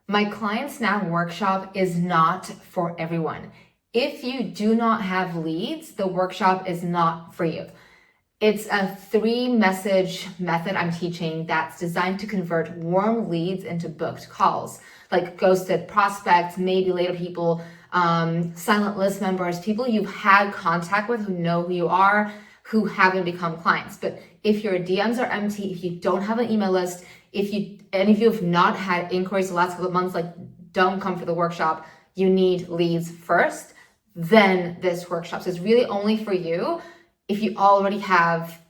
My Clients Now workshop is not for everyone. If you do not have leads, the workshop is not for you. It's a 3-message method I'm teaching that's designed to convert warm leads into booked calls, like ghosted prospects, maybe later people, silent list members, people you've had contact with who know who you are, who haven't become clients. But if your DMs are empty, if you don't have an email list, if you have not had inquiries the last couple of months, like, don't come for the workshop. You need leads first, then this workshop. So it's really only for you if you already have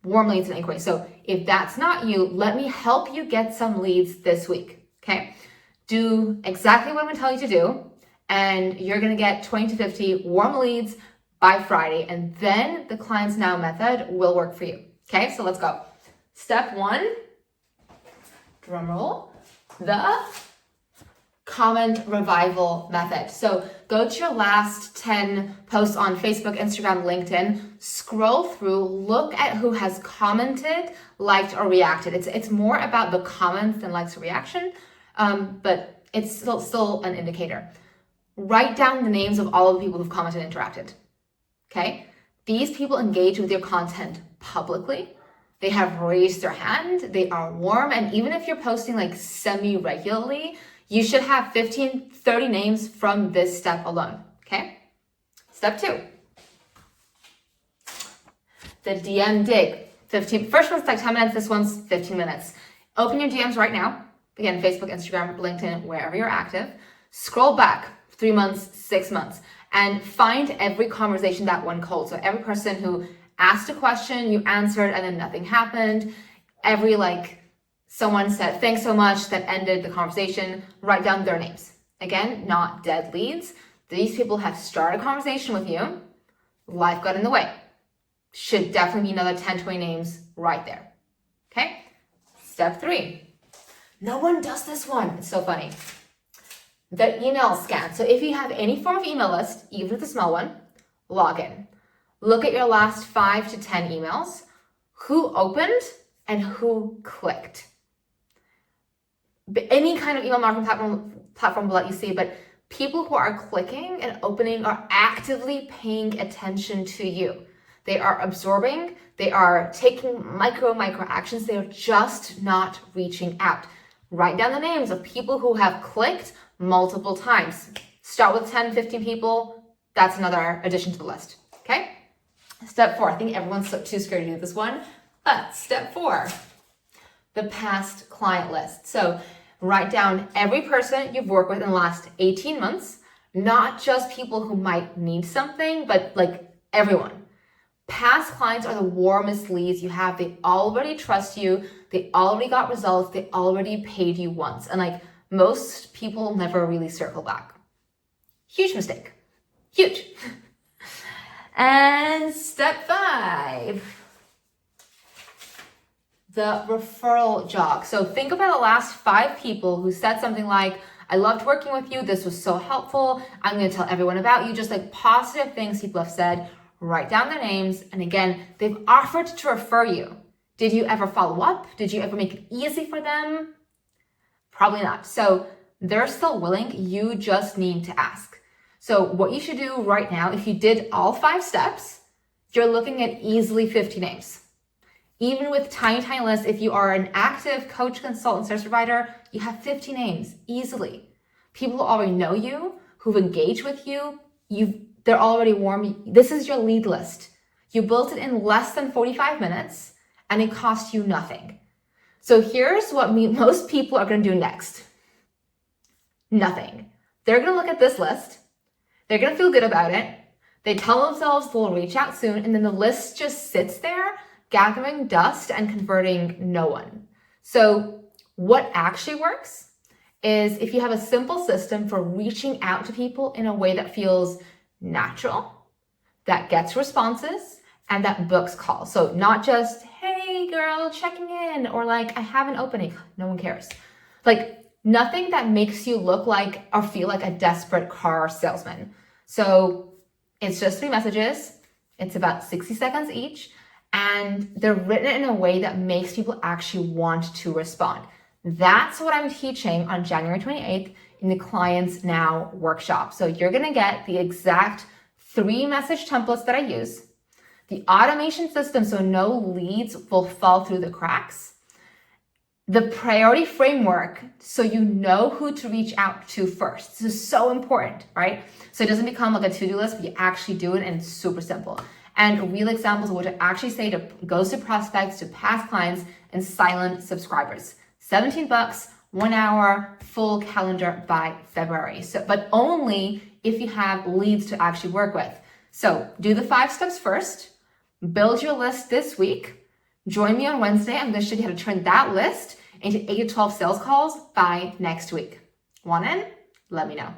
warm leads and inquiries. So if that's not you, let me help you get some leads this week, okay? Do exactly what I'm gonna tell you to do, and you're gonna get 20 to 50 warm leads by Friday, and then the Clients Now method will work for you, okay? So let's go. Step 1, drum roll, the comment revival method. So go to your last 10 posts on Facebook, Instagram, LinkedIn, scroll through, look at who has commented, liked, or reacted. It's more about the comments than likes or reaction, but it's still an indicator. Write down the names of all of the people who've commented and interacted, okay? These people engage with your content publicly. They have raised their hand, they are warm, and even if you're posting like semi-regularly, you should have 15, 30 names from this step alone, okay? Step 2, the DM dig. First one's like 10 minutes, this one's 15 minutes. Open your DMs right now. Again, Facebook, Instagram, LinkedIn, wherever you're active. Scroll back 3 months, 6 months, and find every conversation that went cold. So every person who asked a question, you answered, and then nothing happened. Every someone said, thanks so much, that ended the conversation, write down their names. Again, not dead leads. These people have started a conversation with you. Life got in the way. Should definitely be another 10, 20 names right there. Okay? Step 3. No one does this one. It's so funny. The email scan. So if you have any form of email list, even if it's a small one, log in. Look at your last 5 to 10 emails. Who opened and who clicked? Any kind of email marketing platform will let you see, but people who are clicking and opening are actively paying attention to you. They are absorbing, they are taking micro actions, they are just not reaching out. Write down the names of people who have clicked multiple times. Start with 10, 15 people. That's another addition to the list, okay? Step 4, I think everyone's too scared to do this one, but step 4, the past client list. So write down every person you've worked with in the last 18 months, not just people who might need something, but everyone. Past clients are the warmest leads you have. They already trust you. They already got results. They already paid you once. And most people never really circle back. Huge mistake. Huge. And step 5. The referral jog. So think about the last 5 people who said something like, I loved working with you. This was so helpful. I'm going to tell everyone about you. Just positive things people have said. Write down their names. And again, they've offered to refer you. Did you ever follow up? Did you ever make it easy for them? Probably not. So they're still willing. You just need to ask. So what you should do right now, if you did all 5 steps, you're looking at easily 50 names. Even with tiny lists, if you are an active coach, consultant, service provider, you have 50 names easily. People who already know you, who've engaged with you, they're already warm. This is your lead list. You built it in less than 45 minutes and it cost you nothing. So here's what most people are going to do next. Nothing. They're going to look at this list. They're going to feel good about it. They tell themselves they'll reach out soon, and then the list just sits there, gathering dust and converting no one. So what actually works is if you have a simple system for reaching out to people in a way that feels natural, that gets responses, and that books calls. So not just, hey girl, checking in, or I have an opening. No one cares. Nothing that makes you look like or feel like a desperate car salesman. So it's just 3 messages. It's about 60 seconds each. And they're written in a way that makes people actually want to respond. That's what I'm teaching on January 28th in the Clients Now workshop. So you're going to get the exact 3 message templates that I use, the automation system so no leads will fall through the cracks, the priority framework so you know who to reach out to first. This is so important, right? So it doesn't become like a to-do list, but you actually do it and it's super simple. And real examples of what to actually say to ghosted prospects, to past clients, and silent subscribers. $17, 1 hour, full calendar by February. So, but only if you have leads to actually work with. So do the 5 steps first, build your list this week. Join me on Wednesday. I'm going to show you how to turn that list into 8 to 12 sales calls by next week. Want in? Let me know.